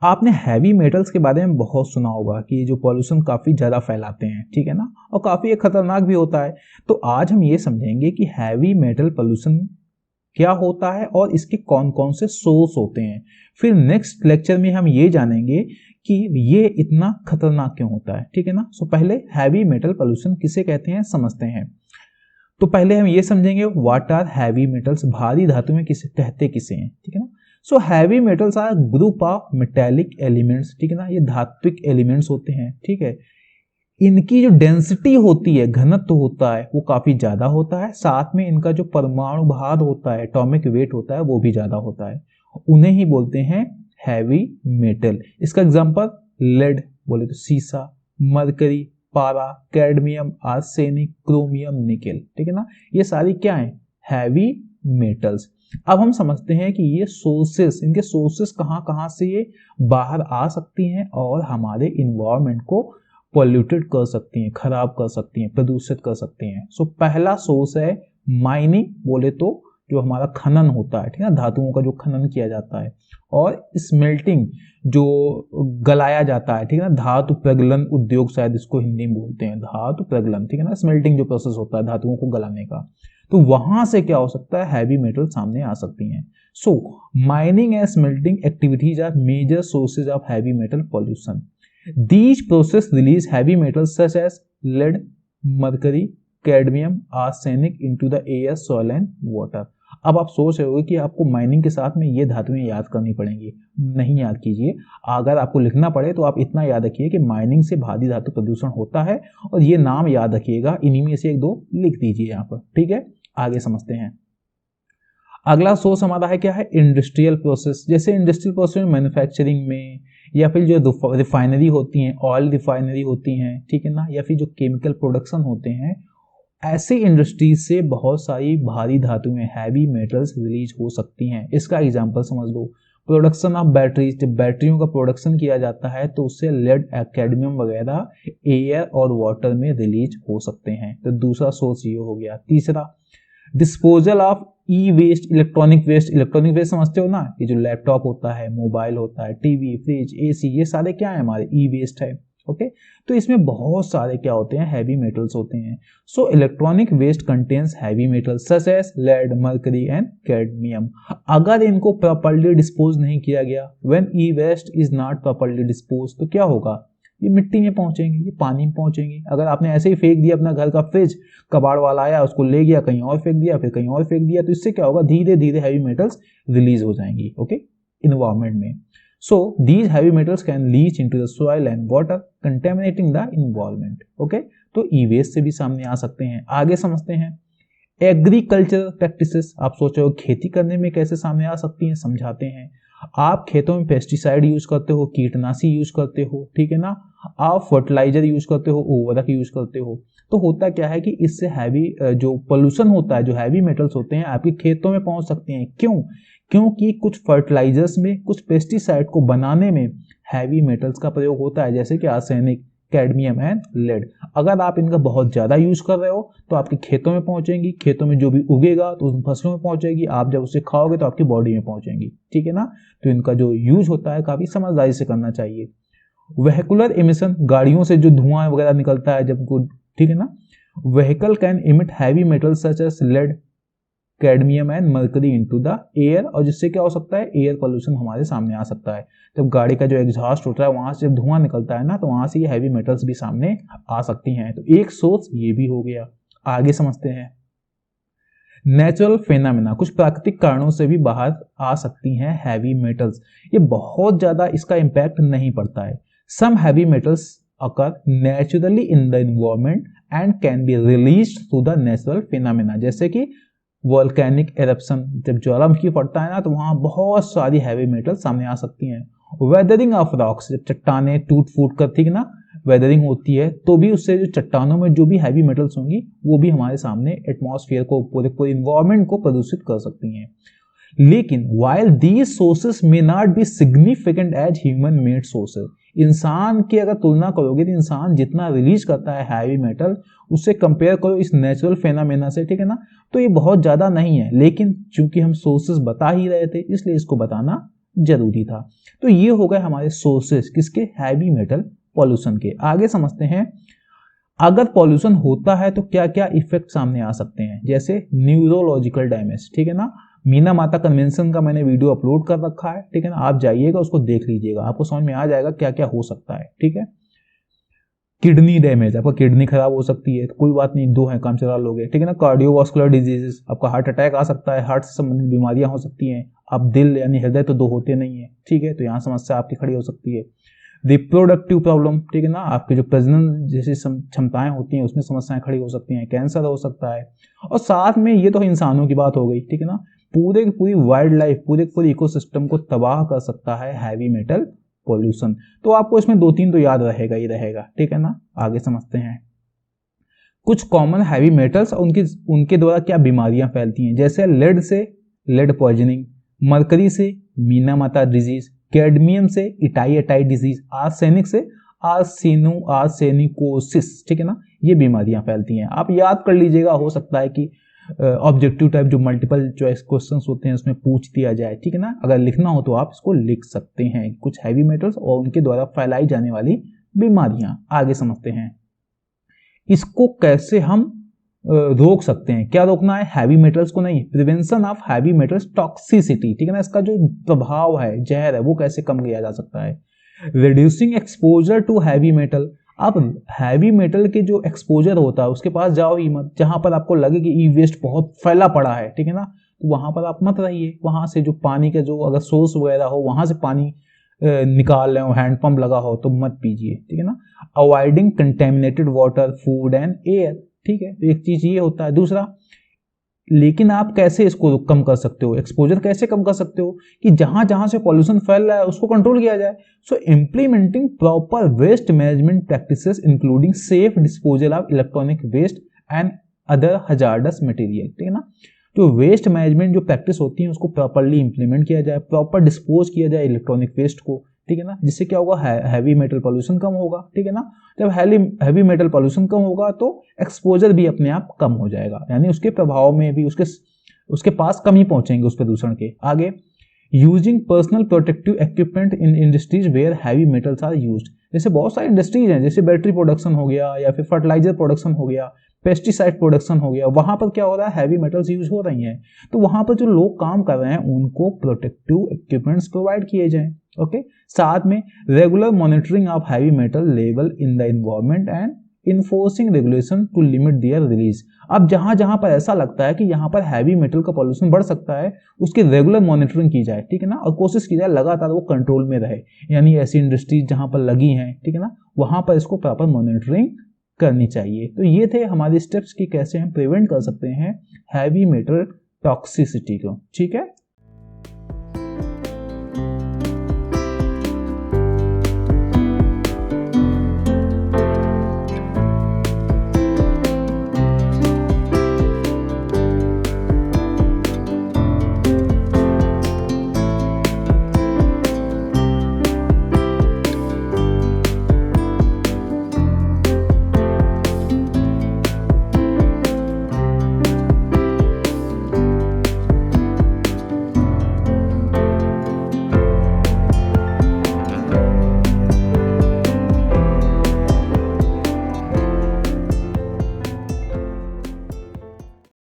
आपने heavy metals के बारे में बहुत सुना होगा कि ये जो पॉल्यूशन काफ़ी ज़्यादा फैलाते हैं, ठीक है ना, और काफ़ी खतरनाक भी होता है। तो आज हम ये समझेंगे कि हैवी मेटल पॉल्यूशन क्या होता है और इसके कौन कौन से सोर्स होते हैं। फिर नेक्स्ट लेक्चर में हम ये जानेंगे कि ये इतना खतरनाक क्यों होता है, ठीक है ना। सो पहले हैवी मेटल पॉल्यूशन किसे कहते हैं समझते हैं। तो पहले हम ये समझेंगे व्हाट आर हैवी मेटल्स, भारी धातुएं किसे कहते किसे हैं, ठीक है ना। So heavy metals are group of metallic elements, ठीक है ना, ये धात्विक एलिमेंट्स होते हैं, ठीक है। इनकी जो डेंसिटी होती है, घनत्व होता है, वो काफी ज्यादा होता है। साथ में इनका जो परमाणु भार होता है, एटॉमिक वेट होता है, वो भी ज्यादा होता है। उन्हें ही बोलते हैं हैवी मेटल। इसका एग्जांपल लेड बोले तो सीसा, मरकरी, पारा, कैडमियम, आर्सेनिक, क्रोमियम, निकेल, ठीक है ना। ये सारी क्या है, हैवी मेटल्स। अब हम समझते हैं कि ये सोर्सेस, इनके सोर्सेस कहाँ कहाँ से ये बाहर आ सकती हैं और हमारे इन्वायरमेंट को पॉल्यूटेड कर सकती हैं, खराब कर सकती हैं, प्रदूषित कर सकती हैं। सो पहला सोर्स है माइनिंग, बोले तो जो हमारा खनन होता है, ठीक है, धातुओं का जो खनन किया जाता है, और स्मेल्टिंग जो गलाया जाता है, ठीक है ना, धातु प्रगलन उद्योग शायद इसको हिंदी में बोलते हैं, धातु प्रगलन, ठीक है ना, स्मेल्टिंग जो प्रोसेस होता है धातुओं को गलाने का। तो वहां से क्या हो सकता है, हैवी मेटल सामने आ सकती हैं। So mining and smelting activities are major sources of heavy metal pollution. These process release heavy metals such as lead, mercury, cadmium, arsenic into the air, soil and water. अब आप सोच रहे होगे कि आपको माइनिंग के साथ में ये धातुएं याद करनी पड़ेंगी। नहीं याद कीजिए, अगर आपको लिखना पड़े तो आप इतना याद रखिए कि माइनिंग से भारी धातु प्रदूषण होता है, और ये नाम याद रखिएगा, इन्हीं में से एक दो लिख दीजिए यहाँ पर, ठीक है। आगे समझते हैं। अगला सोर्स हमारा है क्या है, इंडस्ट्रियल प्रोसेस। जैसे इंडस्ट्रियल प्रोसेस में मैन्युफैक्चरिंग में, या फिर जो रिफाइनरी होती हैं, ऑयल रिफाइनरी होती हैं, ठीक है ना, या फिर जो केमिकल प्रोडक्शन होते हैं, ऐसे इंडस्ट्रीज से बहुत सारी भारी धातुएं, हैवी मेटल्स रिलीज हो सकती हैं। इसका एग्जांपल समझ लो, प्रोडक्शन ऑफ बैटरीज, जब बैटरियों का प्रोडक्शन किया जाता है तो उससे लेड, कैडमियम वगैरह एयर और वाटर में रिलीज हो सकते हैं। तो दूसरा सोर्स ये हो गया। तीसरा, disposal of e waste, electronic waste. Electronic waste समझते हो ना, ये जो लैपटॉप होता है, मोबाइल होता है, टीवी, फ्रिज, एसी, ये सारे क्या है, हमारे ई वेस्ट है। ओके, तो इसमें बहुत सारे क्या होते हैं, हैवी मेटल्स होते हैं। So electronic waste contains heavy metals such as lead, mercury and cadmium. अगर इनको प्रॉपर्ली डिस्पोज नहीं किया गया, when e waste is not properly dispose, तो क्या होगा, ये मिट्टी में पहुंचेंगे, ये पानी में पहुंचेंगे। अगर आपने ऐसे ही फेंक दिया अपना घर का फ्रिज, कबाड़ वाला आया उसको ले गया कहीं और फेंक दिया, फिर कहीं और फेंक दिया, तो इससे क्या होगा, धीरे धीरे हैवी मेटल्स रिलीज हो जाएंगी, ओके, इन्वायरमेंट में। So these heavy metals can leach into the soil and water, contaminating the environment. Okay, तो ई वेस्ट से भी सामने आ सकते हैं। आगे समझते हैं एग्रीकल्चर प्रैक्टिसेस। आप सोचो खेती करने में कैसे सामने आ सकती हैं, समझाते हैं। आप खेतों में पेस्टिसाइड यूज करते हो, कीटनाशी यूज करते हो, ठीक है ना, आप फर्टिलाइजर यूज करते हो, उर्वरक यूज करते हो, तो होता क्या है कि इससे हैवी जो पोल्यूशन होता है, जो हैवी मेटल्स होते हैं आपके खेतों में पहुंच सकते हैं। क्यों, क्योंकि कुछ फर्टिलाइजर्स में, कुछ पेस्टिसाइड को बनाने में हैवी मेटल्स का प्रयोग होता है, जैसे कि आर्सेनिक, कैडमियम एंड लेड। अगर आप इनका बहुत ज्यादा यूज कर रहे हो तो आपके खेतों में पहुंचेंगी, खेतों में जो भी उगेगा तो उन फसलों में पहुंचेगी, आप जब उसे खाओगे तो आपकी बॉडी में पहुंचेंगी, ठीक है ना। तो इनका जो यूज होता है काफी समझदारी से करना चाहिए। वेहिकुलर इमिशन, गाड़ियों से जो धुआं वगैरह निकलता है जब को, ठीक है ना, vehicle can emit heavy metal such as lead, cadmium and mercury into the air, और जिससे क्या हो सकता है, एयर पोल्यूशन हमारे सामने आ सकता है। जब गाड़ी का जो एग्जॉस्ट होता है वहां से जब धुआं निकलता है ना, तो वहां से ये हैवी मेटल्स भी सामने आ सकती हैं। तो एक सोर्स ये भी हो गया। आगे समझते हैं नेचुरल फेनामिना, कुछ प्राकृतिक कारणों से भी बाहर आ सकती हैं हैवी मेटल्स। ये बहुत ज्यादा इसका इंपैक्ट नहीं पड़ता है। Some heavy metals occur naturally in the environment and can be released through the natural phenomena, जैसे कि वोल्केनिक एरप्शन, जब ज्वालामुखी फटता है ना तो वहां बहुत सारी हैवी मेटल सामने आ सकती हैं। वेदरिंग ऑफ रॉक्स, जब चट्टानें टूट फूट कर, ठीक ना, वेदरिंग होती है तो भी उससे जो चट्टानों में जो भी हैवी मेटल्स होंगी वो भी हमारे सामने एटमॉस्फेयर को, पूरे पूरे इन्वायरमेंट को प्रदूषित कर सकती हैं। लेकिन while these sources may not be significant as human made sources, इंसान की अगर तुलना करोगे तो इंसान जितना रिलीज करता है हैवी मेटल उससे कंपेयर करो इस नेचुरल फेनामेना से, ठीक है ना, तो ये बहुत ज्यादा नहीं है। लेकिन चूंकि हम सोर्सेस बता ही रहे थे इसलिए इसको बताना जरूरी था। तो ये हो गए हमारे सोर्सेस किसके, हैवी मेटल पॉल्यूशन के। आगे समझते हैं अगर पॉल्यूशन होता है तो क्या क्या इफेक्ट सामने आ सकते हैं, जैसे न्यूरोलॉजिकल डैमेज, ठीक है ना। मीना माता कन्वेंशन का मैंने वीडियो अपलोड कर रखा है, ठीक है ना, आप जाइएगा उसको देख लीजिएगा, आपको समझ में आ जाएगा क्या क्या हो सकता है, ठीक है। किडनी डैमेज, आपका किडनी खराब हो सकती है, तो कोई बात नहीं, 2 हैं काम चला लोगे, ठीक है ना। कार्डियोवास्कुलर डिजीजेस, आपका हार्ट अटैक आ सकता है, हार्ट से संबंधित बीमारियां हो सकती हैं। अब दिल यानी हृदय तो 2 होते नहीं है, ठीक है, तो यहाँ समस्या आपकी खड़ी हो सकती है। रिप्रोडक्टिव प्रॉब्लम, ठीक है ना, आपकी जो प्रजनन जैसी क्षमताएं होती हैं उसमें समस्याएं खड़ी हो सकती हैं, कैंसर हो सकता है। और साथ में ये तो इंसानों की बात हो गई, ठीक है ना, पूरे की पूरी वाइल्ड लाइफ, पूरे इकोसिस्टम को तबाह कर सकता है हैवी मेटल पॉल्यूशन। तो आपको इसमें 2-3 तो याद रहेगा ही रहेगा, ठीक है ना। आगे समझते हैं कुछ कॉमन हैवी मेटल्स और उनके द्वारा क्या बीमारियां फैलती हैं, जैसे लेड से लेड पॉइजनिंग, मरकरी से मीना माता डिजीज, कैडमियम से इटाई डिजीज, आर्सेनिक से आर्सेनिकोसिस, ठीक है ना, ये बीमारियां फैलती हैं। आप याद कर लीजिएगा, हो सकता है कि ऑब्जेक्टिव टाइप जो मल्टीपल चॉइस क्वेश्चंस होते हैं उसमें पूछ दिया जाए, ठीक है ना। अगर लिखना हो तो आप इसको लिख सकते हैं, कुछ हैवी मेटल्स और उनके द्वारा फैलाई जाने वाली बीमारियां। आगे समझते हैं इसको कैसे हम रोक सकते हैं। क्या रोकना है, हैवी मेटल्स को नहीं, prevention of heavy metals toxicity, ठीक है ना, इसका जो प्रभाव है, जहर है, वो कैसे कम किया जा सकता है। Reducing exposure to heavy metal, आप हैवी मेटल के जो एक्सपोजर होता है उसके पास जाओ ही मत, जहां पर आपको लगे कि ई वेस्ट बहुत फैला पड़ा है, ठीक है ना, तो वहां पर आप मत रहिए। वहां से जो पानी का जो अगर सोर्स वगैरह हो वहां से पानी निकाल रहे हो, हैंडपंप लगा हो तो मत पीजिए, ठीक है ना। Avoiding contaminated water, food and air, ठीक है, तो एक चीज ये होता है। दूसरा, लेकिन आप कैसे इसको कम कर सकते हो, एक्सपोजर कैसे कम कर सकते हो, कि जहां जहां से पॉल्यूशन फैल रहा है उसको कंट्रोल किया जाए। So implementing proper waste management practices including safe disposal of electronic waste and other hazardous material, ठीक है ना। जो वेस्ट मैनेजमेंट जो प्रैक्टिस होती है उसको प्रॉपरली इंप्लीमेंट किया जाए, प्रॉपर डिस्पोज किया जाए इलेक्ट्रॉनिक वेस्ट को, ठीक है ना, जिससे क्या होगा, हैवी मेटल पॉल्यूशन कम होगा, ठीक है ना। जब हैवी मेटल पॉल्यूशन कम होगा तो एक्सपोजर भी अपने आप कम हो जाएगा, यानी उसके प्रभाव में भी उसके पास कम ही पहुंचेंगे उस प्रदूषण के। आगे, using personal protective equipment in industries where heavy metals are used, जैसे बहुत सारी इंडस्ट्रीज हैं, जैसे बैटरी प्रोडक्शन हो गया या फिर फर्टिलाइजर प्रोडक्शन हो गया, पेस्टिसाइड प्रोडक्शन हो गया, वहां पर क्या हो रहा है, हैवी मेटल्स यूज हो रही हैं, तो वहां पर जो लोग काम कर रहे हैं उनको प्रोटेक्टिव इक्विपमेंट्स प्रोवाइड किए जाएं। ओके, साथ में regular monitoring of heavy metal level in the environment and enforcing regulation to limit their release. अब जहां जहां पर ऐसा लगता है कि यहाँ पर हैवी मेटल का पॉल्यूशन बढ़ सकता है, उसकी रेगुलर मॉनिटरिंग की जाए, ठीक है ना, और कोशिश की जाए लगातार वो कंट्रोल में रहे, यानी ऐसी इंडस्ट्रीज जहां पर लगी हैं, ठीक है ना, वहां पर इसको प्रॉपर मॉनिटरिंग करनी चाहिए। तो ये थे हमारे स्टेप्स कि कैसे हम प्रिवेंट कर सकते हैं हैवी मेटल टॉक्सिसिटी को, ठीक है।